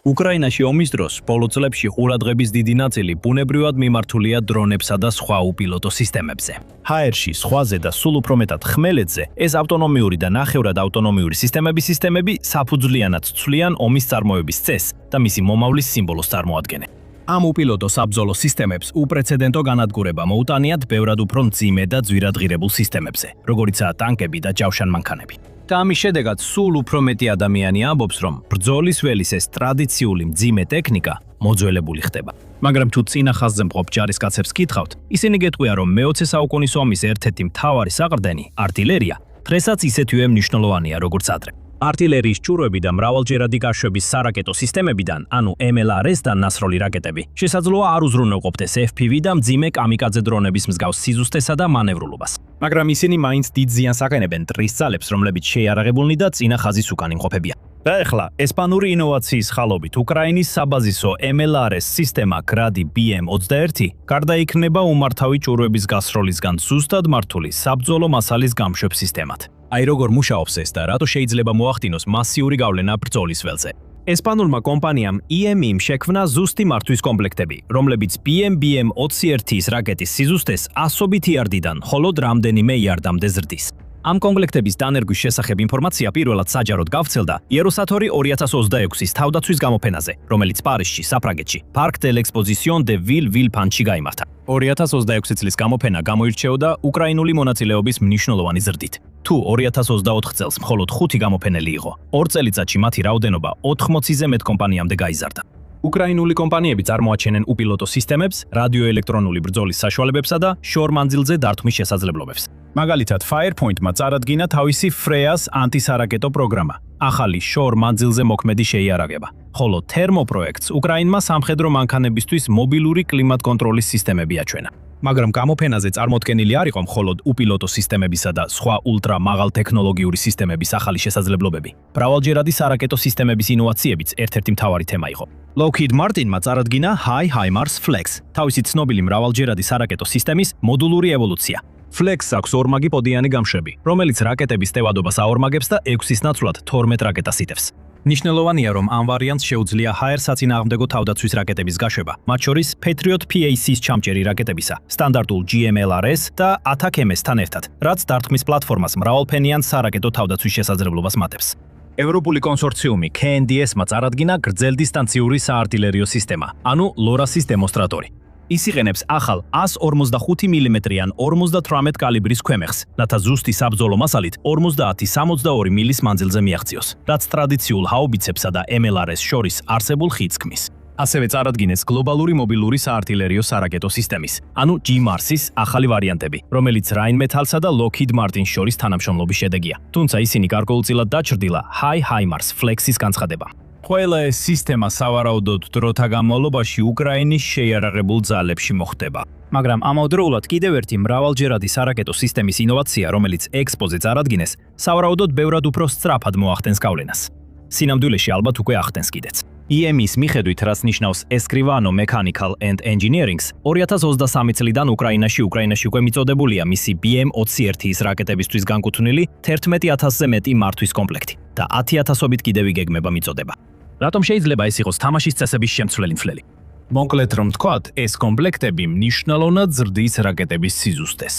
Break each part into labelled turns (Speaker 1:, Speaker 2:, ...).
Speaker 1: უკრაინაში ომის დროს ბოლო წლებში ყურადღების დიდი ნაწილი ბუნებრივად მიმართულია დრონებსა და სხვა უპილოტო სისტემებზე. ჰაერში, სხვაზე და სულ უფრო მეტად ხმელეთზე ეს ავტონომიური და ნახევრად ავტონომიური სისტემები საფუძვლიანად ცვლიან ომის წარმოების წესს და მისი მომავლის სიმბოლოს წარმოადგენენ. ამ უპილოტო საბრძოლო სისტემებს უპრეცედენტო განადგურება მოუტანიათ ბევრად უფრო მძიმე და ძვირადღირებულ სისტემებზე, როგორიცაა ტანკები და ჯავშანმანქანები. და ამის შედეგად სულ უფრო მეტი ადამიანი ამბობს, რომ ბრძოლის ველის ეს ტრადიციული მძიმე ტექნიკა მოძველებული ხდება. მაგრამ თუ წინა ხაზზე მყოფ ჯარისკაცებს გითხავთ, ისინი გეტყვიან, რომ მე-20 საუკუნის ომის ერთ-ერთი მთავარი საყრდენი, არტილერია, დღესაც ისეთივე მნიშვნელოვანია, როგორც ადრე. არტილერიის ჭურვები და მრავალჯერადი გაშვების სარაკეტო სისტემებიდან, ანუ MLRS-დან ნასროლი რაკეტები, შესაძლოა არ უზრუნველყოფდეს FPV და მძიმე კამიკაძე დრონების მსგავს სიზუსტესა და მანევრულობას. მაგრამ ისინი მაინც დიდ ზიანს აყენებენ მტრის ძალებს, რომლებიც შეიარაღებულნი და წინა ხაზის უკან იმყოფებიან. და ეხლა, ესპანური ინოვაციის ხალობით უკრაინის საბაზისო MLRS სისტემა Grady BM-21 გარდაიქმნება უმართავი ჭურვების გასროლისგან ზუსტად მართული საბრძოლო მასალის გამშვებ სისტემად. აი როგორ მუშაობს ეს და რატო შეიძლება მოახდინოს მასიური გავლენა ბრძოლის ველზე. ესპანურმა კომპანიამ EMI-მ შექმნა ზუსტი მართვის კომპლექტები, რომლებიც BM-21-ის რაკეტის სიზუსტეს 100 იარდიდან მხოლოდ რამდენიმე იარდამდე ზრდის. ამ კომპლექტების დანერგვის შესახებ ინფორმაცია პირველად საჯაროდ გავრცელდა Eurosatory 2026-ის თავდაცვის გამოფენაზე, რომელიც პარიზში, საფრანგეთში, Parc de l'Exposition de Villevillepinte-ში გაიმართა. 2026 წლის გამოფენა გამოირჩეოდა უკრაინული მონაწილეობის მნიშვნელოვანი ზრდით. თუ 2024 წელს მხოლოდ 5 გამოფენელი იყო, 2 წელიწადში მათი რაოდენობა 80-ზე მეტ კომპანიამდე გაიზარდა. უკრაინული კომპანიები წარმოაჩენენ უპილოტო სისტემებს, რადიოელექტრონული ბრძოლის საშუალებებსა და შორ-მანძილზე დართმის შესაძლებლობებს. მაგალითად, Firepoint-მა წარადგინა თავისი Freas ანტისარაკეტო პროგრამა, ახალი შორ-მანძილზე მოქმედი შეიარაღება, ხოლო Thermo პროექტს უკრაინმა სამხედრო მანქანებისთვის მობილური კლიმატ-კონტროლის სისტემები აჩვენა. მაგრამ გამოფენაზე წარმოდგენილი არ იყო მხოლოდ უპილოტო სისტემებისა და სხვა ულტრამაღალ ტექნოლოგიური სისტემების ახალი შესაძლებლობები. მრავალჯერადი სარაკეტო სისტემების ინოვაციებიც ერთ-ერთი მთავარი თემა იყო. Lockheed Martin-მა წარადგინა HIMARS FLEX, თავისი ცნობილი მრავალჯერადი სარაკეტო სისტემის მოდულური ევოლუცია. FLEX-ს აქვს ორმაგი პოდიანი გამშვები, რომელიც რაკეტების ტევადობას აორმაგებს და 6-ის ნაცვლად 12 რაკეტას იტევს. მნიშვნელოვანია, რომ ამ ვარიანტს შეუძლია ჰაერ-საწინააღმდეგო თავდაცვის რაკეტების გაშვება, მათ შორის Patriot PAC-ის ჩამჭერი რაკეტებისა, სტანდარტულ GMLRS და ATACMS-თან ერთად, რაც დარტყმის პლატფორმას მრავალფენიან სარაკეტო თავდაცვის შესაძლებლობას მატებს. ევროპული კონსორციუმი KNDS-მა წარადგინა გრძელდისტანციური საარტილერიო სისტემა, ანუ LORAS-ის დემონსტრატორი. ის იყენებს ახალ 145 მმ-იან 58 კალიბრის ქვემეხს, რათა ზუსტი საბრძოლო მასალით 50-62 მილის მანძილზე მიაღწიოს, რაც ტრადიციულ ჰაუბიცებსა და MLRS შორის არსებულ ხიდს ქმნის. ასევე წარადგინეს გლობალური მობილური საარტილერიო სარაკეტო სისტემის, ანუ GMARS-ის ახალი ვარიანტები, რომელიც Rheinmetall-სა და Lockheed Martin-ს შორის თანამშრომლობის შედეგია. თუმცა ისინი გარკვეულწილად დაჩრდილა HIMARS FLEX-ის განცხადება. ყველა ეს სისტემა სავარაუდოდ დროთა განმავლობაში უკრაინის შეიარაღებულ ძალებში მოხდება. მაგრამ ამავდროულად კიდევ ერთი მრავალჯერადი სარაკეტო სისტემის ინოვაცია, რომელიც ექსპოზე წარადგინეს, სავარაუდოდ ბევრად უფრო სწრაფად მოახდენს გავლენას. სინამდვილეში ალბათ უკვე ახდენს კიდეც. EMI-ის მიხედვით, რაც ნიშნავს Escrivano Mechanical and Engineering-ს, 2023 წლიდან უკრაინაში უკვე მიწოდებულია მისი BM-21-ის რაკეტებისთვის განკუთვნილი 11,000-ზე მეტი მართვის კომპლექტი და 10,000-ობით კიდევ იგეგმება მიწოდება. რატომ შეიძლება ეს იყოს თამაშის წესების შემცვლელი მცვლელი? მოკლედ რომ ვთქვათ, ეს კომპლექტები მნიშვნელოვნად ზრდის რაკეტების სიზუსტეს.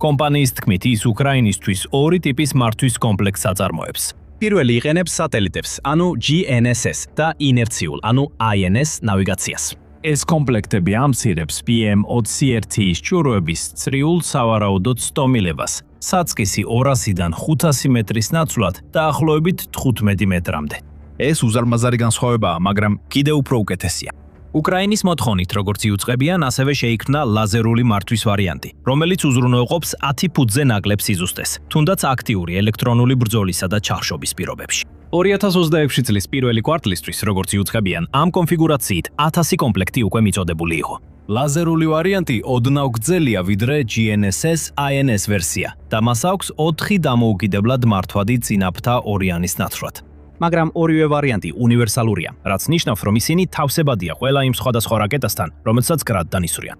Speaker 1: კომპანიის თქმით, ის უკრაინისთვის ორი ტიპის მართვის კომპლექტს აწარმოებს. პირველი იყენებს სატელიტებს, ანუ GNSS და ინერციულ, ანუ INS ნავიგაციას. ეს კომპლექტები ამცირებს BM-21-ის ჭურვების წრიულ სავარაუდოდ სტომილებას, საწყისი 200-დან 500 მეტრის ნაცვლად დაახლოებით 15 მეტრამდე. ეს უზარმაზარი განსხვავებაა, მაგრამ კიდევ უფრო უკეთესია. უკრაინის მოთხოვნით, როგორც იუწყებიან, ასევე შეიქმნა ლაზერული მართვის ვარიანტი, რომელიც უზრუნველყოფს 10 ფუტზე ნაკლებ სიზუსტეს, თუნდაც აქტიური ელექტრონული ბრძოლისა და ჩახშობის პირობებში. 2026 წლის პირველი კვარტლისთვის, როგორც იუწყებიან, ამ კონფიგურაციით 1000 კომპლექტი უკვე მიწოდებული იყო. ლაზერული ვარიანტი ოდნავ გრძელია ვიდრე GNSS INS ვერსია და მას აქვს 4 დამოუკიდებლად მართვადი წინაფრთა ორიანის ნაცვლად. მაგრამ ორივე ვარიანტი უნივერსალურია, რაც ნიშნავს, რომ ისინი თავსებადია ყველა იმ სხვადასხვა რაკეტასთან, რომელსაც გრადთან ისვრიან.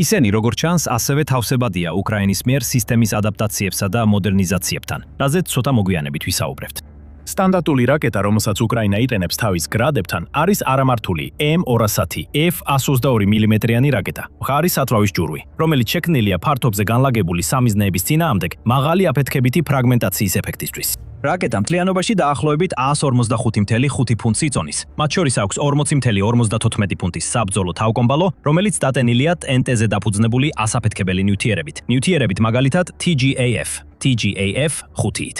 Speaker 1: ისინი, როგორც ჩანს, ასევე თავსებადია უკრაინის მიერ სისტემის ადაპტაციებსა და მოდერნიზაციებთან, რაზეც ცოტა მოგვიანებით ვისაუბრებთ. სტანდარტული რაკეტა, რომელსაც უკრაინა იყენებს თავის გრადებთან, არის არამართული M210 F-122 მმ-იანი რაკეტა, მხარი სათვავის ჯურვი, რომელიც შექმნილია ფართობზე განლაგებული სამიზნეების წინააღმდეგ მაღალი აფეთქებითი ფრაგმენტაციის ეფექტისთვის. რაკეტა მთლიანობაში დაახლოებით 145.5 ფუნტს იწონის. მათ შორის აქვს 40.54 ფუნტის საბრძოლო თავკომბალო, რომელიც დატენილია TNT-ზე დაფუძნებული ასაფეთქებელი ნივთიერებით. ნივთიერებით მაგალითად TGAF 5-ით.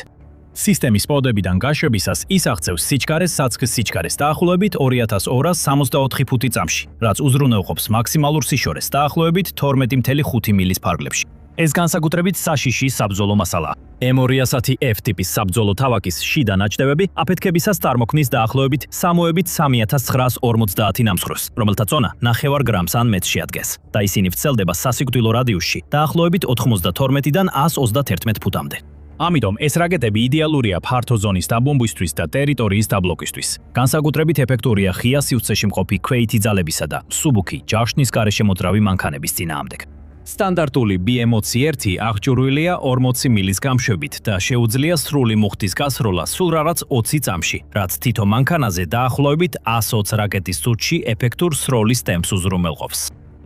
Speaker 1: სისტემის პოდებიდან გაშვებისას ის აღწევს სიჩქარეს საცხის სიჩქარეს დაახლოებით 2264 ფუტი წამში, რაც უზრუნველყოფს მაქსიმალურ სიშორეს დაახლოებით 12.5 მილის ფარგლებში. ეს განსაკუთრებით საშიში საბრძოლო მასალაა. M210F ტიპის საბრძოლო თავაკის შიდა ნაჭდევები აფეთქებისას წარმოქმნის დაახლოებით სამოებით 3950 ნამსხვრევს, რომელთა წონა 9 გრამს ან მეტრში ადგეს და ისინი ვრცელდება სასიკვდილო რადიუსში დაახლოებით 92-დან 131 ფუტამდე. ამიტომ ეს რაკეტები იდეალურია ფართო ზონის დაბომბვისთვის და ტერიტორიის დაბლოკისთვის. განსაკუთრებით ეფექტურია ღია სივრცეში მყოფი ქვეითი ძალებისა და მსუბუქი ჯავშნის გარეშე მოძრავი მანქანების წინააღმდეგ. სტანდარტული BM-21 აღჭურვილია 40 მილის გამშვებით და შეუძლია სრული მუხტის გასროლა სულ რაღაც 20 წამში, რაც თითო მანქანაზე დაახლოებით 120 რაკეტის წუთში ეფექტურ სროლის ტემპს უზრუნველყოფს.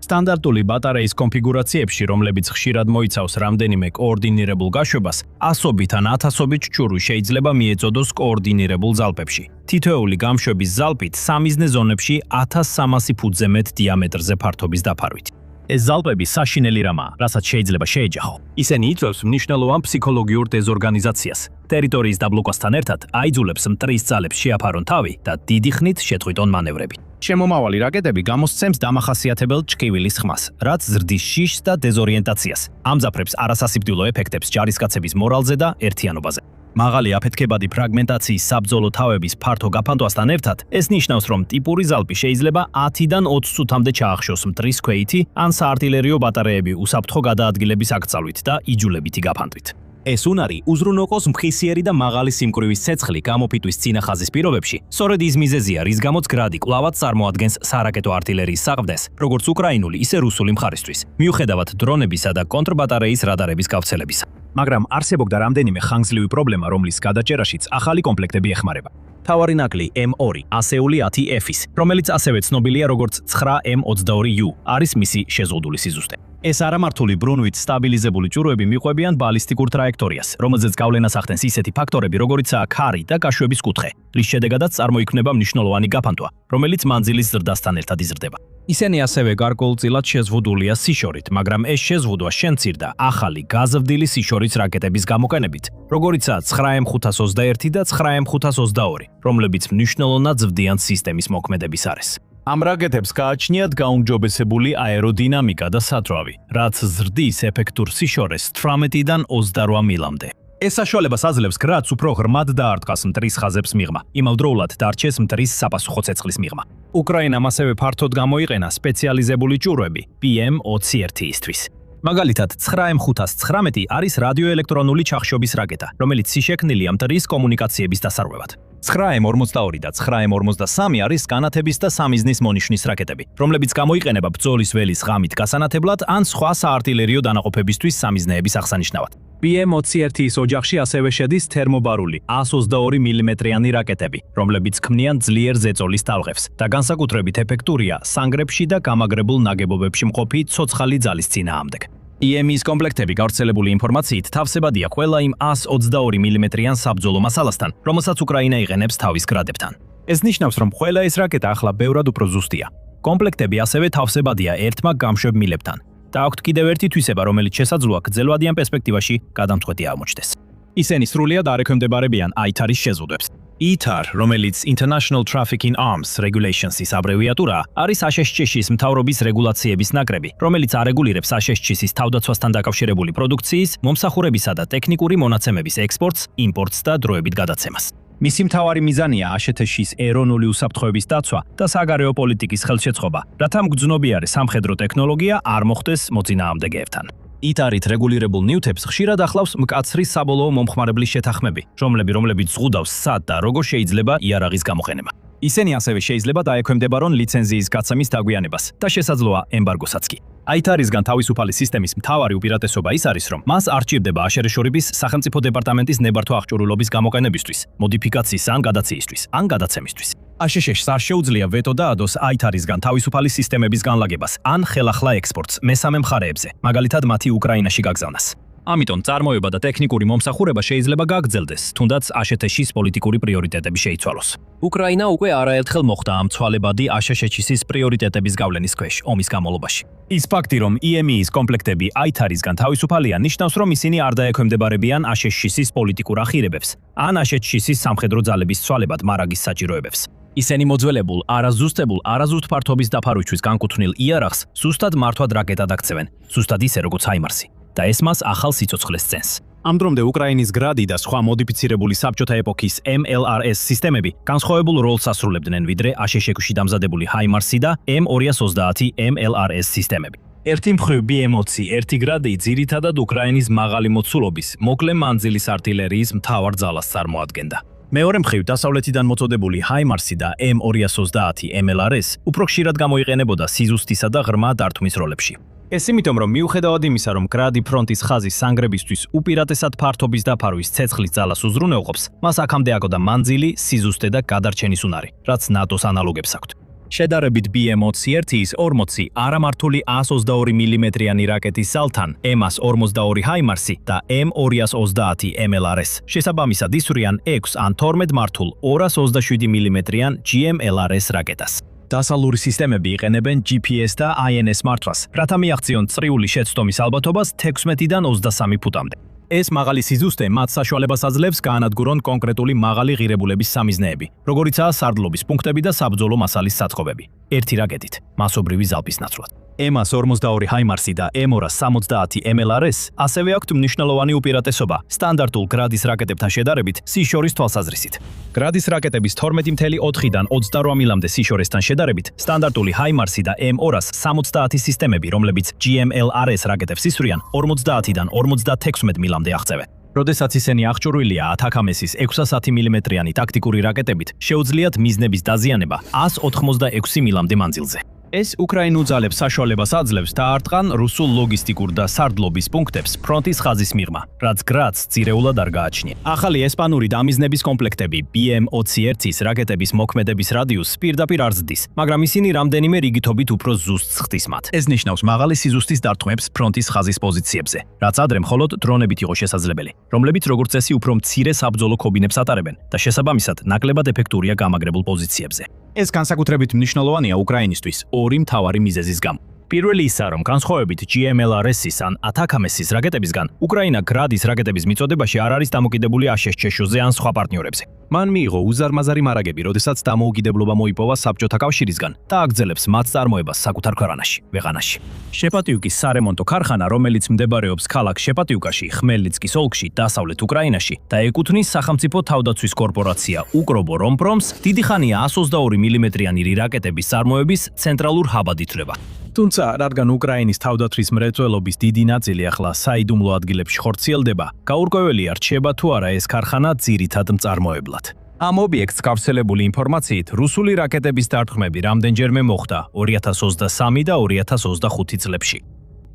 Speaker 1: სტანდარტული ბატარეის კონფიგურაციებში, რომლებიც ხშირად მოიცავს რამდენიმე კოორდინირებულ გაშვებას, ასობით ან ათასობით ჩურვი შეიძლება მიეწოდოს კოორდინირებულ ზალპებში. თითოეული გამშვების ზალპით სამიზნე ზონებში 1300 ფუტზე მეტ დიამეტრზე ფართობის დაფარვით. ეს ზალპები საშინელი რამაა, რასაც შეიძლება შეეჯახო. ისინი იწვევს მნიშვნელოვან ფსიქოლოგიურ დეზორგანიზაციას. ტერიტორიის დაბლოკვასთან ერთად აიძულებს მტრის ძალებს შეაფარონ თავი და დიდი ხნით შეწყვიტონ მანევრები. შემომავალი რაკეტები გამოსცემს დამახასიათებელ ჭკივილის ხმას, რაც ზრდის შიშს და დეზორიენტაციას. ამძაფრებს არასასიკვდილო ეფექტებს ჯარისკაცების მორალზე და ერთიანობაზე. მაღალი აფეთქებადი ფრაგმენტაციის საბრძოლო თავების ფართო გაფანტვასთან ერთად, ეს ნიშნავს, რომ ტიპური ზალპი შეიძლება 10-დან 20 წუთამდე ჩაახშოს მტრის ქვეითი ან საარტილერიო ბატარეები უსაფრთხო გადაადგილების აკრძალვით და იჯულებითი გაფანტვით. ეს უნარი უზრუნველყოფს მხისიერი და მაღალი სიმკვრივის ცეცხლი გამოფიტვის წინა ხაზის პირობებში. სწორედ ის მიზეზია, რის გამოც გრადი კვლავად წარმოადგენს სარაკეტო артილერიის საყრდენს, როგორც უკრაინული, ისე რუსული მხარისთვის, მიუხედავად დრონებისა და კონტრბატარეის რადარების გავრცელებისა. მაგრამ არსებობდა რამდენიმე ხანგრძლივი პრობლემა, რომლის გადაჭერაშიც ახალი კომპლექტები ეხმარება. თავარი ნაკლი M2 ასეული 10F-ის, რომელიც ასევე ცნობილია როგორც 9M22U, არის მისი შეზღუდული სიზუსტე. ეს არამართული ბრუნვით სტაბილიზებული ჭურვები მიყვებიან ბალისტიკურ ტრაექტორიას, რომელზეც გავლენას ახდენს ისეთი ფაქტორები, როგორიცაა ქარი და გაშვების კუთხე, რის შედეგადაც წარმოიქმნება მნიშვნელოვანი გაფანტვა, რომელიც მანძილის ზრდასთან ერთად იზრდება. ისინი ასევე გარკვეულწილად შეზღუდულია სიშორით, მაგრამ ეს შეზღუდვა შემცირდა ახალი გაზრდილი სიშორის რაკეტების გამოყენებით, როგორიცაა 9M521 და 9M522, რომლებიც მნიშვნელოვნად ზრდიან სისტემის მოქმედების არეს. ამ რაკეტებს გააჩნიათ გაუმჯობესებული აეროდინამიკა და სათვავი, რაც ზრდის ეფექტურ სიშორეს 18-დან 28 მილამდე. ეს საშუალებას აძლევს გრადს უფრო ღრმად დაარტყას მტრის ხაზებს მიღმა, იმავდროულად დარჩეს მტრის საპასუხო ცეცხლის მიღმა. უკრაინამ ასევე ფართოდ გამოიყენა სპეციალიზებული ჭურვები BM-21-ისთვის. მაგალითად, 9M519 არის რადიოელექტრონული ჩახშობის რაკეტა, რომელიც შექმნილია მტრის კომუნიკაციების დასარღვევად. 9M42 და 9M53 არის განათების და სამიზნის მონიშნის რაკეტები, რომლებიც გამოიყენება ბრძოლის ველის ღამით გასანათებლად ან სხვა საარტილერიო დანაყოფებისთვის სამიზნეების აღსანიშნავად. BM-21-ის ოჯახში ასევე შედის თერმობარული 122 მმ-იანი რაკეტები, რომლებიც ქმნიან ძლიერ ზეწოლის ტალღებს და განსაკუთრებით ეფექტურია სანგრებში და გამაგრებულ ნაგებობებში მყოფი ცოცხალი ძალის წინააღმდეგ. EM-ის კომპლექტები გავრცელებული ინფორმაციით თავსებადია ყველა იმ 122 მმ-იან საბრძოლო მასალასთან, რომელსაც უკრაინა იყენებს თავის გრადებთან. ეს ნიშნავს, რომ ყველა ეს რაკეტა ახლა ბევრად უფრო ზუსტია. კომპლექტები ასევე თავსებადია ერთმა გამშვებ მილებთან და აქვთ კიდევ ერთი თვისება, რომელიც შესაძლოა გრძელვადიან პერსპექტივაში გადამწყვეტი აღმოჩნდეს. ისინი სრულიად არ ექვემდებარებიან ITAR-ის შეზღუდვებს. ITAR, რომელიც International Traffic in Arms Regulations-ის აბრევიატურაა, არის ASHS-ის მთავრობის რეგულაციების ნაკრები, რომელიც არეგულირებს ASHS-ის თავდაცვასთან დაკავშირებული პროდუქციის, მომსახურებისა და ტექნიკური მონაცემების ექსპორტს, იმპორტს და დროებით გადაცემას. მისი მთავარი მიზანია ASHS-ის ეროვნული უსაფრთხოების დაცვა და საგარეო პოლიტიკის ხელშეწყობა, რათა მგრძნობიარე სამხედრო ტექნოლოგია არ მოხდეს მოწინააღმდეგეებთან. ITAR-ით რეგულირებულ ნივთებს ხშირად ახლავს მკაცრი საბოლოო მომხმარებლის შეთანხმები, რომლებიც ზღუდავს სად და როგორ შეიძლება იარაღის გამოყენება. ისინი ასევე შეიძლება დაექვემდებარონ ლიცენზიის გაცემის დაგვიანებას და შესაძლოა ემბარგოსაც კი. IT-რისგან თავისუფალი სისტემის მთავარი უპირატესობა ის არის, რომ მას არ ჭირდება აშერეშორების სახელმწიფო დეპარტამენტის ნებართვა აღჭურვილობის გამოყენებისთვის, მოდიფიკაციის ან გადაციისთვის, ან გადაცემისთვის. აშშ-ს არ შეუძლია ვეტო დაადოს IT-რისგან თავისუფალი სისტემების განლაგებას ან ხელახლა ექსპორტს მესამე მხარეებზე, მაგალითად მათი უკრაინაში გაგზავნას. ამიტომ წარმოება და ტექნიკური მომსახურება შეიძლება გაგრძელდეს, თუნდაც აშშ-ის პოლიტიკური პრიორიტეტები შეიცვალოს. უკრაინა უკვე არაერთხელ მოხვდა ამ ცვალებადი აშშ-ის პრიორიტეტების გავლენის ქვეშ ომის განმავლობაში. ის ფაქტი, რომ EME-ის კომპლექტები IT-რისგან თავისუფალია, ნიშნავს, რომ ისინი არ დაექვემდებარებიან აშშ-ის პოლიტიკურ ახირებებს, ან აშშ-ის სამხედრო ძალების ცვალებად მარაგის საჭიროებებს. ისინი მოძველებულ, არაზუსტებულ, არაზუსტ ფართობის დაფარვისთვის განკუთვნილ იარაღს ზუსტად მართვად რაკეტად აქცევენ, ზუსტად ისე, როგორც HIMARS-ი. და ეს მას ახალ სიცოცხლეს წენს. ამ დრომდე უკრაინის გრადი და სხვა მოდიფიცირებული საბჭოთა ეპოქის MLRS სისტემები განსხვავებულ როლს ასრულებდნენ ვიდრე აშშ-ში დამზადებული HIMARS-ი და M230 MLRS სისტემები. ერთი მხრივ BM-20 ერთი გრადი ძირითადად უკრაინის მაღალი მოცულობის, მოკლე მანძილის артილერიის მთავარ ძალას წარმოადგენდა. მეორე მხრივ დასავლეთიდან მოწოდებული HIMARS-ი და M230 MLRS უფრო ხშირად გამოიყენებოდა სიზუსტისა და ღრმა დარტყმის როლებში. ეს იმიტომ, რომ მიუხედავად იმისა, რომ გრადი ფრონტის ხაზის სანგრებისთვის უპირატესად ფართობის დაფარვის ცეცხლის ძალას უზრუნველყოფს, მას აქამდე აკოდა მანძილი, სიზუსტე და გადარჩენის უნარი, რაც ნატოს ანალოგებს აქვთ. შედარებით BM-21-ის 40 არამართული 122 მმ-იანი რაკეტის ზალთან, M-42 HIMARS-ი და M230 MLRS შესაბამისად ისვრიან 6 ან 12 მართულ 227 მმ-იან GMLRS რაკეტას. დასალური სისტემები იყენებენ GPS და INS მართვას, რათა მიაღწიონ წრიული შეცდომის ალბათობას 16-დან 23 ფუტამდე. ეს მაღალი სიზუსტე მათ საშუალებას აძლევს გაანადგურონ კონკრეტული მაღალი ღირებულების სამიზნეები, როგორიცაა სარდლობის პუნქტები და საბრძოლო მასალის საწყობები, ერთი რაკეტით, მასობრივი ზალპის ნაცვლად. M-42 HIMARS-ი და M230 MLRS ასევე აქვთ მნიშვნელოვანი უპირატესობა სტანდარტულ გრადის რაკეტებთან შედარებით სიშორის თვალსაზრისით. გრადის რაკეტების 12.4-დან 28 მილამდე სიშორესთან შედარებით სტანდარტული HIMARS-ი და M270 სისტემები, რომლებიც GMLRS რაკეტებს ისვრიან, 50-დან 56 მილამდე აღწევენ. როდესაც ისინი აღჭურვილია ATACMS-ის 610 მმ-იანი ტაქტიკური რაკეტებით, შეუძლიათ მიზნების დაზიანება 186 მილამდე მანძილზე. ეს უკრაინულ ძალებს საშუალებას აძლევს დაარტყან რუსულ ლოგისტიკურ და სარდლობის პუნქტებს ფრონტის ხაზის მიღმა, რაც გრადს ძირეულად არ გააჩნია. ახალი ესპანური დამიზნების კომპლექტები BM-21-ის რაკეტების მოქმედების რადიუსს პირდაპირ არ ზრდის, მაგრამ ისინი რამდენიმე რიგითობით უფრო ზუსტს ხდის მათ. ეს ნიშნავს მაღალი სიზუსტის დარტყმებს ფრონტის ხაზის პოზიციებზე, რაც ადრე მხოლოდ დრონებით იყო შესაძლებელი, რომლებიც როგორც წესი უფრო მცირე საბრძოლო ქობინებს ატარებენ და შესაბამისად ნაკლებად ეფექტურია გამაგრებულ პოზიციებზე. ეს განსაკუთრებით მნიშვნელოვანია უკრაინისთვის ორი მთავარი მიზეზის გამო. პირველი ისა, რომ განსხვავებით GMLRS-ის ან ATACMS-ის რაკეტებისგან, უკრაინა გრადის რაკეტების მიწოდებაში არ არის დამოკიდებული აშშ-ზე ან სხვა პარტნიორებზე. მან მიიღო უზარმაზარი მარაგები, როდესაც დამოუკიდებლობა მოიპოვა საბჭოთა კავშირისგან და აგრძელებს მათ წარმოებას საკუთარ ქვეყანაში, ვეღანაში. შეპატიუკის სარემონტო ქარხანა, რომელიც მდებარეობს ქალაქ შეპატიუკაში, ხმელნიცკის ოლქში, დასავლეთ უკრაინაში და ეკუთვნის სახელმწიფო თავდაცვის კორპორაცია Ukroboronprom's, დიდი ხანია 122 მმ-იანი რაკეტების წარმოების ცენტრალურ ჰაბად ითვლება. თუმცა, რადგან უკრაინის თავდაცვის მრეწველობის დიდი ნაწილი ახლა საიდუმლო ადგილებში ხორციელდება, გაურკვეველია რჩება თუ არა ეს ქარხანა ძირითად მწარმოებლად. ამ ობიექტს გავრცელებული ინფორმაციით, რუსული რაკეტების დარტყმები რამდენჯერმე მოხდა 2023 და 2025 წლებში.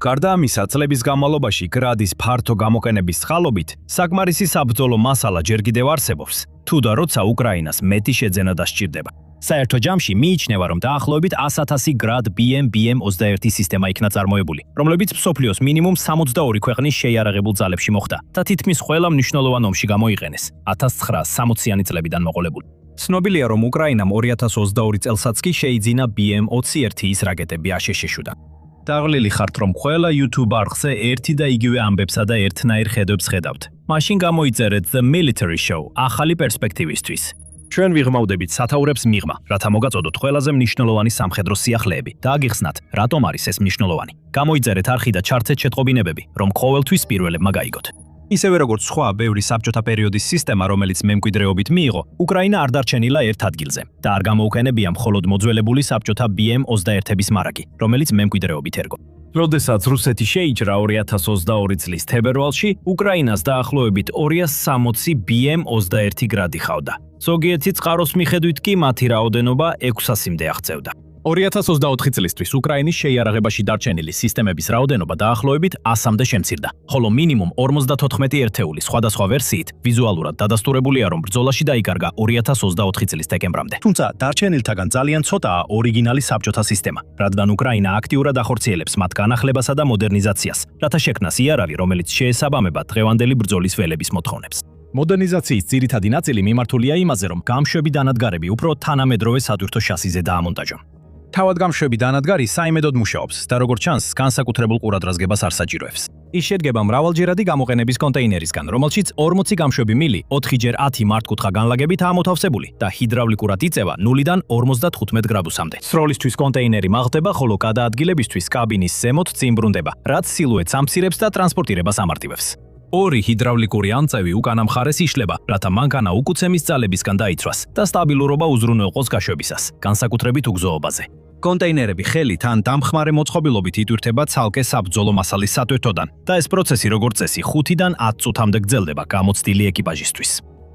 Speaker 1: გარდა ამისა, წლების განმავლობაში გრადის ფართო გამოყენების წყალობით, საკმარისი საბრძოლო მასალა ჯერ კიდევ არსებობს, თუ და როცა უკრაინას მეტი შეძენა დასჭირდება. საერთო ჯამში მიიჩნევა, რომ დაახლოებით 100,000 გრად BM-21 სისტემა იქნა წარმოებული, რომლებიც მსოფლიოს მინიმუმ 62 ქვეყნის შეიარაღებულ ძალებში მოხვდა და თითქმის ყველა მნიშვნელოვან ომში გამოიყენეს 1960-იანი წლებიდან მოყოლებული. ცნობილია, რომ უკრაინამ 2022 წელსაც კი შეიძინა BM-21-ის რაკეტები აშშ-შუდან. დაღლილი ხართ, რომ ყველა YouTube არხზე ერთი და იგივე ამბებსა და ერთნაირ ხედვებს ხედავთ. მაშინ გამოიწერეთ The Military Show ახალი პერსპექტივისთვის. ჩვენ ვიღმავდებით სათაურებს მიღმა, რათა მოგაწოდოთ ყველაზე მნიშვნელოვანი სამხედრო სიახლეები და აგიხსნათ, რატომ არის ეს მნიშვნელოვანი. გამოიწერეთ არხი და ჩართეთ შეტყობინებები, რომ ყოველთვის პირველებმა გაიგოთ. ისევე როგორც სხვა ბევრი საბჭოთა პერიოდის სისტემა, რომელიც მემკვიდრეობით მიიღო, უკრაინა არ დარჩენილა ერთ ადგილზე და არ გამოუყენებია მხოლოდ მოძველებული საბჭოთა BM-21-ების მარაგი, რომელიც მემკვიდრეობით ერგო. როდესაც რუსეთი შეიჭრა 2022 წლის თებერვალში, უკრაინას დაახლოებით 260 BM-21 გრადი ჰყავდა. ზოგიერთი წყაროს მიხედვით კი მათი რაოდენობა 600-მდე აღწევდა. 2024 წლისთვის უკრაინის შეიარაღებაში დარჩენილი სისტემების რაოდენობა დაახლოებით 100-მდე შემცირდა, ხოლო მინიმუმ 54 ერთეული სხვადასხვა ვერსიით ვიზუალურად დადასტურებულია, რომ ბრძოლაში დაიკარგა 2024 წლის დეკემბრამდე. თუმცა დარჩენილთაგან ძალიან ცოტაა ორიგინალი საბჭოთა სისტემა, რადგან უკრაინა აქტიურად ახორციელებს მათ განახლებასა და მოდერნიზაციას, რათა შექმნას იარავი, რომელიც შეესაბამება დღევანდელი ბრძოლის ველების მოთხოვნებს. მოდერნიზაციის ძირითადი ნაწილი მიმართულია იმაზე, რომ გამშვები დანადგარები უფრო თანამედროვე სატვირთო შასიზე დაამონტაჟონ. თავად გამშვები დანადგარი საიმედოდ მუშაობს და როგორც ჩანს, განსაკუთრებულ ყურადღებას არ საჭიროებს. ის შედგება მრავალჯერადი გამოყენების კონტეინერისგან, რომელშიც 40 გამშვები მილი 4x10 მართკუთხა განლაგებით ამოთავსებული და ჰიდრავლიკურად იწევა 0-დან 55 გრადუსამდე. სროლისთვის კონტეინერი მაღლდება, ხოლო გადაადგილებისთვის კაბინის ზემოთ წინ ბრუნდება, რაც სილუეტს ამცირებს და ტრანსპორტირებას ამარტივებს. ორი ჰიდრავლიკური ამწევი უკანა მხარეს იშლება, რათა მანქანა უკუცემის ძალებისგან დაიცვას და სტაბილურობა უზრუნველყოს გაშვებისას, განსაკუთრებით უგზოობაზე. კონტეინერები ხელით ან დამხმარე მოწყობილობით იტვირთება ცალკე საბრძოლო მასალის სატვირთოდან და ეს პროცესი როგორც წესი 5-დან 10 წუთამდე გრძელდება გამოცდილი ეკიპაჟისთვის.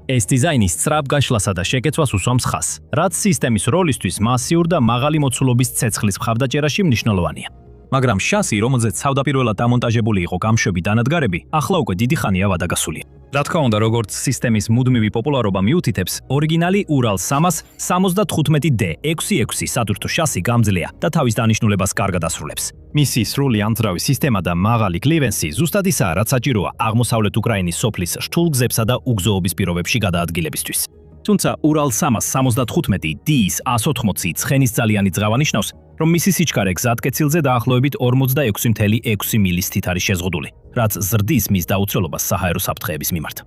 Speaker 1: ეს დიზაინის სწრაფ გაშლასა და შეკეცვას უსვამს ხაზს, რაც სისტემის როლისთვის მასიურ და მაღალი მოცულობის ცეცხლის მხარდაჭერაში მნიშვნელოვანია. მაგრამ შასი, რომელზეც თავდაპირველად დამონტაჟებული იყო გამშვები დანადგარები, ახლა უკვე დიდი ხანია ვადაგასულია. რა თქმა უნდა, როგორც სისტემის მუდმივი პოპულარობა მიუთითებს, ორიგინალი Ural 375D 6.6 სატვირთო შასი გამძლეა და თავის დანიშნულებას კარგად ასრულებს. მისი სრული ამძრავი სისტემა და მაღალი კლივენსი ზუსტად ისაა, რაც საჭიროა აღმოსავლეთ უკრაინის სოფლის რთულ გზებსა და უგზოობის პირობებში გადაადგილებისთვის. თუმცა Ural 375D-ის 180 ცხენის ძალიანი ძღავა ნიშნავს, რომ მისი სიჩქარე გზატკეცილზე დაახლოებით 46.6 მილის თით არის შეზღუდული, რაც ზრდის მის დაუცველობას საჰაერო საფრთხეების მიმართ.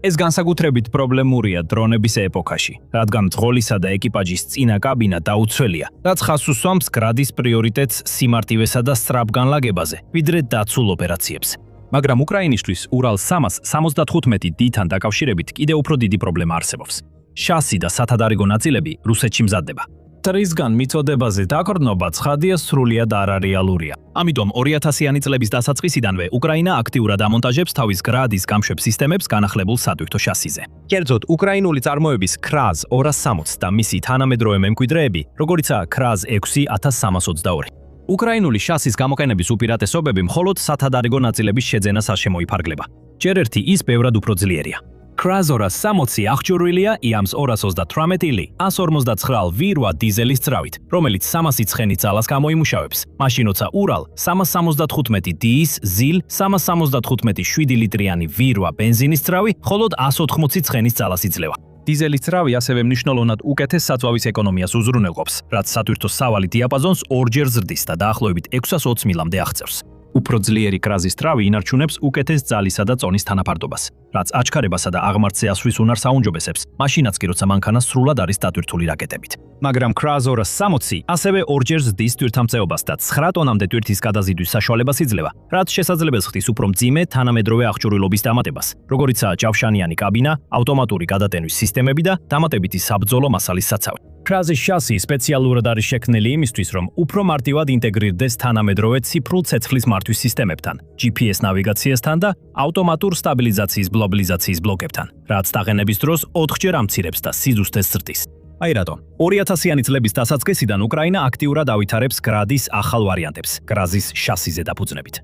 Speaker 1: ეს განსაკუთრებით პრობლემურია დრონების ეპოქაში, რადგან ძღოლისა და ეკიპაჟის წინა კაბინა დაუცველია, რაც ხაზს უსვამს გრადის პრიორიტეტს სიმარტივესა და სწრაფ განლაგებაზე, ვიდრე დაცულ ოპერაციებს. მაგრამ უკრაინისთვის Ural 375D-თან დაკავშირებით კიდევ უფრო დიდი პრობლემა არსებობს. შასი და სათადარიგო ნაწილები რუსეთში მზადდება. რისგან მიწოდებაზე დაყრდნობა ცხადია სრულიად არარეალურია. ამიტომ 2000-იანი წლების დასაწყისიდანვე უკრაინა აქტიურად ამონტაჟებს თავის გრადის გამშვებ სისტემებს განახლებულ სატვირთო შასიზე. კერძოდ, უკრაინული წარმოების KRAZ 260 და მისი თანამედროვე მემკვიდრეები, როგორიცაა KRAZ 6322. უკრაინული შასის გამოყენების უპირატესობები მხოლოდ სათადარიგო ნაწილების შეძენას არ შემოიფარგლება. ჯერ ერთი ის ბევრად უფრო ძლიერია. KRAZ 260 აღჭურვილია IAMS 238 ილი 159 V8 დიზელის ძრავით, რომელიც 300 ცხენის ძალას გამოიმუშავებს. მაშინოცა Ural 375D-ის ZIL 375 7 ლიტრიანი V8 ბენზინის ძრავი მხოლოდ 180 ცხენის ძალას იძლევა. დიზელის ძრავი ასევე მნიშვნელოვნად უკეთეს საწვავის ეკონომიას უზრუნველყოფს, რაც სატვირთო სავალი დიაპაზონს ორჯერ ზრდის და დაახლოებით 620 მილამდე აღწევს. უფრო ძლიერი KRAZ-ის ძრავი ინარჩუნებს უკეთეს ძალისა და წონის თანაფარდობას, რაც აჩქარებასა და აღმართზე ასვლის უნარს აუნჯობესებს, მაშინაც კი როცა მანქანა სრულად არის დატვირთული რაკეტებით. მაგრამ KRAZ 260 ასევე ორჯერ ზრდის თვირთამწეობას და 9 ტონამდე თვირთის გადაზიდვის საშუალებას იძლევა, რაც შესაძლებელს ხდის უფრო მძიმე თანამედროვე აღჭურვილობის დამატებას, როგორიცაა ჯავშანიანი კაბინა, ავტომატური გადატენვის სისტემები და დამატებითი საბრძოლო მასალის საცავი. KRAZ-ის შასი სპეციალურად არის შექმნილი იმისთვის, რომ უფრო მარტივად ინტეგრირდეს თანამედროვე ციფრულ ცეცხლის მართვის სისტემებთან, GPS ნავიგაციასთან და ავტომატურ სტაბილიზაციის ბლობილიზაციის ბლოკებთან, რაც დაყენების დროს 4-ჯერ ამცირებს და სიზუსტეს ზრდის. აი რატომ? 2000-იანი წლების დასაწყისიდან უკრაინა აქტიურად ავითარებს გრადის ახალ ვარიანტებს, KRAZ-ის შასიზე დაფუძნებით.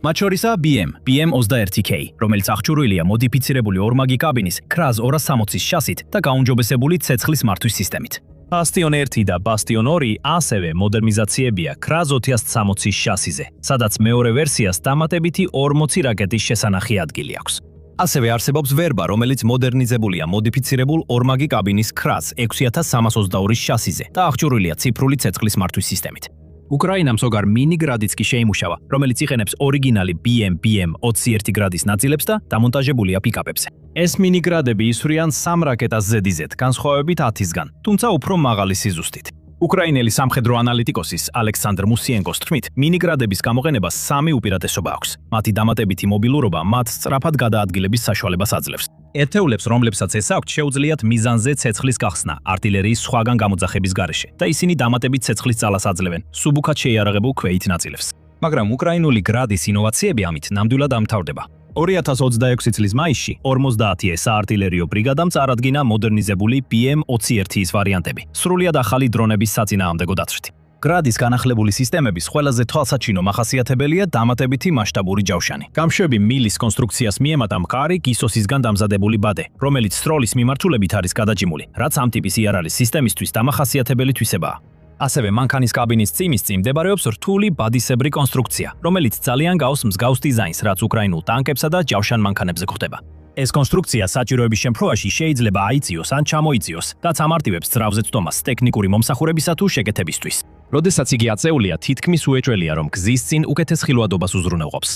Speaker 1: მათ შორისაა BM-21K, რომელიც აღჭურვილია მოდიფიცირებული ორმაგი კაბინის KRAZ 260-ის შასით და გაუმჯობესებული ცეცხლის მართვის სისტემით. Bastion 1 და Bastion 2 ასევე მოდერნიზაციებია KRAZ 460-ის შასიზე, სადაც მეორე ვერსიას დამატებითი 40 რაკეტის შესანახი ადგილი აქვს. ასევე არსებობს ვერბა, რომელიც მოდერნიზებულია მოდიფიცირებულ ორმაგი კაბინის KRAZ 6322-ის შასიზე და აღჭურვილია ციფრული ცეცხლის მართვის სისტემით. უკრაინამ ზოგარ მინი გრადიც კი შეიმუშავა, რომელიც იყენებს ორიგინალი BM-21 გრადის ნაწილებს და დამონტაჟებულია პიკაპებზე. ეს მინი გრადები ისვრიან 3 რაკეტას ზედიზედ, განსხვავებით 10-ისგან, თუმცა უფრო მაღალი სიზუსტით. უკრაინელი სამხედრო ანალიტიკოსის ალექსანდრ მუსიენკოს თქმით, მინი გრადების გამოყენებას 3 უპირატესობა აქვს. მათი დამატებითი მობილურობა მათ სწრაფად გადაადგილების საშუალებას აძლევს. ერთეულებს, რომლებსაც ეს აქვთ, შეუძლიათ მიზანზე ცეცხლის გახსნა артиллерიის სხვაგან გამოძახების გარეშე და ისინი დამატებით ცეცხლის ძალას აძლევენ, სუბუქად შეიარაღებულ ქვეით ნაწილებს. მაგრამ უკრაინული გრადის ინოვაციები ამით ნამდვილად ამთავრდება. 2026 წლის მაისში 50 საარტილერიო ბრიგადამ წარადგინა მოდერნიზებული PM-21-ის ვარიანტები, სრულიად ახალი დრონების საწინააღმდეგო დაცვით. გრადის განახლებული სისტემების ყველაზე თვალსაჩინო მახასიათებელია დამატებითი მასშტაბური ჯავშანი. გამშვები მილის კონსტრუქციას მიემატა მყარი გისოსისგან დამზადებული ბადე, რომელიც სროლის მიმართულებით არის გადაჭიმული, რაც ამ ტიპის იარაღის სისტემისთვის დამახასიათებელი თვისებაა. ასევე მანქანის კაბინის წიმის წინ მდებარეობს რთული ბადისებრი კონსტრუქცია, რომელიც ძალიან გავს მსგავს დიზაინს, რაც უკრაინულ ტანკებსა და ჯავშან მანქანებზე გვხვდება. ეს კონსტრუქცია საჭიროების შემთხვევაში შეიძლება აიწიოს ან ჩამოიწიოს და ამარტივებს ძრავზე წდომას ტექნიკური მომსახურებისა თუ შეკეთებისთვის. როდესაც იგი აწეულია, თითქმის უეჭველია, რომ გზის წინ უკეთეს ხილვადობას უზრუნველყოფს.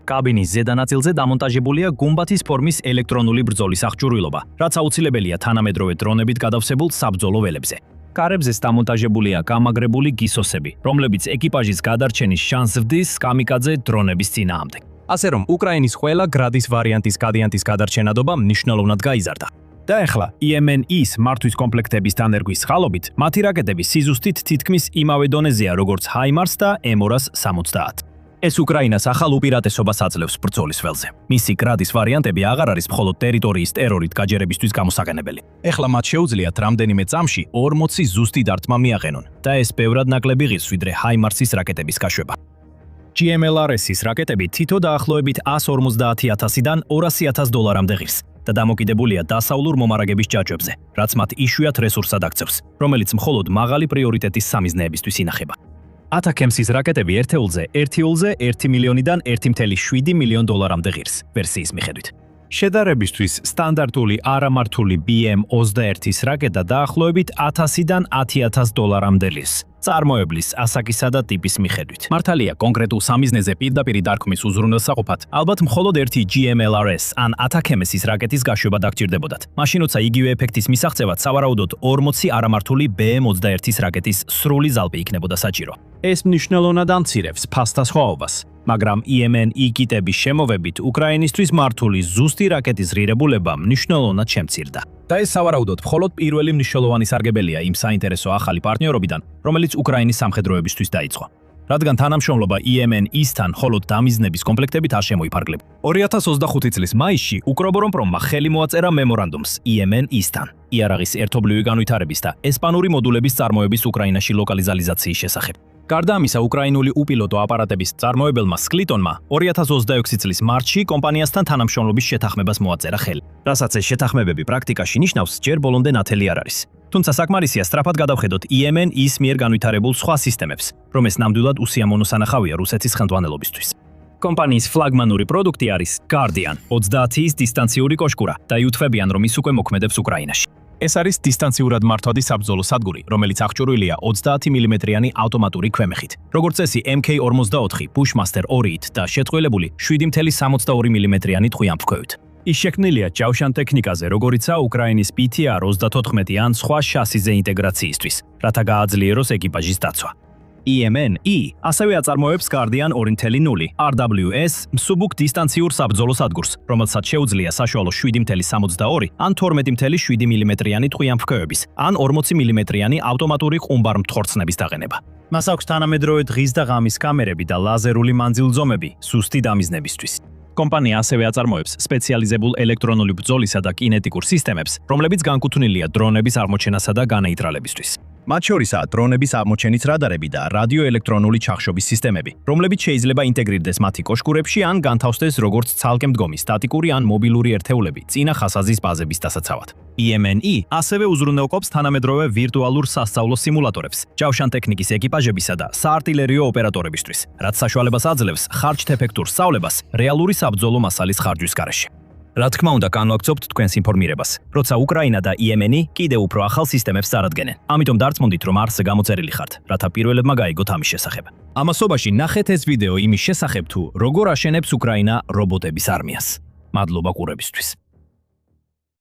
Speaker 1: კაბინის ზედა ნაწილზე დამონტაჟებულია გუმბათის ფორმის ელექტრონული ბრძოლის აღჭურვილობა, რაც აუცილებელია თანამედროვე დრონებით გადავსებულ საბრძოლო ველებზე. კარებზე დამონტაჟებულია გამაგრებული გისოსები, რომლებიც ეკიპაჟის გადარჩენის შანსს ვდის კამიკაძე დრონების წინააღმდეგ. ასე რომ უკრაინის ყველა გრადის ვარიანტის გადიანტის გადარჩენადობა მნიშვნელოვნად გაიზარდა. და ახლა IMN-ის მართვის კომპლექტების დანერგვის ხალობით მათი რაკეტების სიზუსტით თითქმის იმავე დონეზეა, როგორც HIMARS და M270. ეს უკრაინას ახალ უპირატესობას აძლევს ბრძოლის ველზე. მისი გრადის ვარიანტები აღარ არის მხოლოდ ტერიტორიის ტერორით გაჯერებისთვის გამოსაყენებელი. ეხლა მათ შეუძლიათ რამდენიმე წამში 40 ზუსტი დარტყმა მიაყენონ და ეს ბევრად ნაკლები ღირს, ვიდრე HIMARS-ის რაკეტების გაშვება. GMLRS-ის რაკეტები თითო დაახლოებით 150,000-დან 200,000 დოლარამდე ღირს და დამოკიდებულია დასავლურ მომარაგების ჯაჭვებზე, რაც მათ იშვიათ რესურსად აქცევს, რომელიც მხოლოდ მაღალი პრიორიტეტის სამიზნეებისთვის ინახება. ATACMS-ის რაკეტები ერთეულზე 1 მილიონიდან 1,7 მილიონ დოლარამდე ღირს, ვერსიის მიხედვით. შედარებისთვის სტანდარტული არამართული BM-21-ის რაკეტა დაახლოებით 1000-დან 10,000 დოლარამდე ღირს. წარმოებლის ასაკისა და ტიპის მიხედვით. მართალია, კონკრეტულ სამიზნეზე პირდაპირ დარქმის უზრუნველსაყოფად, ალბათ მხოლოდ ერთი GMLRS ან ATACMS-ის რაკეტის გაშვება დაგჭირდებოდათ. მაშინ როცა იგივე ეფექტის მისაღწევად სავარაუდოდ 40 არამართული BM-21-ის რაკეტის სრული ზალპი იქნებოდა საჭირო. ეს მნიშვნელოვნად ამცირებს ფასტას ხვაობას, მაგრამ IMN-ი კიტების შემოვებით უკრაინისთვის მართული ზუსტი რაკეტის ღირებულება მნიშვნელოვნად შემცირდა. და ეს სავარაუდოდ მხოლოდ პირველი მნიშვნელოვანი სარგებელია იმ საინტერესო ახალი პარტნიორობიდან, რომელიც უკრაინის სამხედროებისთვის დაიწყო. რადგან თანამშრომლობა IMN-ისთან მხოლოდ დამიზნების კომპლექტებით არ შემოიფარგლება. 2025 წლის მაისში უკრობორომპრომმა ხელი მოაწერა მემორანდუმს IMN-ისთან იარაღის ერთობლივი განვითარების და ესპანური მოდულების წარმოების უკრაინაში ლოკალიზაციის შესახებ. გარდა ამისა, უკრაინული უპილოტო აპარატების წარმოებელმა სკლიტონმა 2026 წლის მარტში კომპანიასთან თანამშრომლობის შეთანხმებას მოაწერა ხელი. რასაც ეს შეთანხმებები პრაქტიკაში ნიშნავს, ჯერ ბოლომდე ნათელი არ არის. თუმცა საკმარისია სწრაფად გადავხედოთ IMN-ის მიერ განვითარებულ სხვა სისტემებს, რომ ეს ნამდვილად უსიამოვნო სანახავია რუსეთის ხელმძღვანელობისთვის. კომპანიის ფლაგმანური პროდუქტი არის Guardian, 30-ის დისტანციური კოშკურა და იუთვებიან, რომ ის უკვე მოქმედებს უკრაინაში. ეს არის დისტანციურად მართვადი საბრძოლო სადგური, რომელიც აღჭურვილია 30 მმ-იანი ავტომატური ქვემეხით. როგორც წესი MK-54 Bushmaster 2-ით და შეწყვილებული 7,62 მმ-იანი ტყვიამფრქვევით. ის შექმნილია ჯავშან ტექნიკაზე, როგორიცაა უკრაინის PTR-34 ან სხვა შასიზე ინტეგრაციისთვის, რათა გააძლიეროს ეკიპაჟის დაცვა. IMN-ი ასევე აწარმოებს Guardian 2.0 RWS მსუბუქ დისტანციურ საბრძოლო სადგურს, რომელსაც შეუძლია საშუალო 7,62 ან 12,7 მმ-იანი ტყვიამფრქვევების ან 40 მმ-იანი ავტომატური ყუმბარ-მთხორცნების დაყენება. მას აქვს თანამედროვე დღის და ღამის კამერები და ლაზერული მანძილზომები სუსტი დამიზნებისთვის. კომპანია ასევე აწარმოებს სპეციალიზებულ ელექტრონული ბრძოლისა და კინეტიკურ სისტემებს, რომლებიც განკუთვნილია დრონების აღმოჩენასა და განეიტრალებისთვის. მათ შორისაა დრონების აღმოჩენის რადარები და რადიოელექტრონული ჩახშობის სისტემები, რომლებიც შეიძლება ინტეგრირდეს მათი კოშკურებში ან განთავსდეს როგორც ცალკე მდგომი სტატიკური ან მობილური ერთეულები წინა ხასაზის ბაზების დასაცავად. IMN-ი ასევე უზრუნველყოფს თანამედროვე ვირტუალურ სასწავლო სიმულატორებს ჯავშან ტექნიკის ეკიპაჟებისა და საარტილერიო ოპერატორებისთვის, რაც საშუალებას აძლევს ხარჯთეფექტურ სწავლებას რეალური საბრძოლო მასალის ხარჯვის გარეშე. რა თქმა უნდა, განვაგრძობთ თქვენს ინფორმირებას, როცა უკრაინა და IMN-ი კიდევ უფრო ახალ სისტემებს წარადგენენ. ამიტომ დარწმუნდით, რომ არსზე გამოწერილი ხართ, რათა პირველებმა გაიგოთ ამის შესახებ. ამასობაში ნახეთ ეს ვიდეო იმის შესახებ, თუ როგორ აშენებს უკრაინა რობოტების არმიას. მადლობა ყურებისთვის.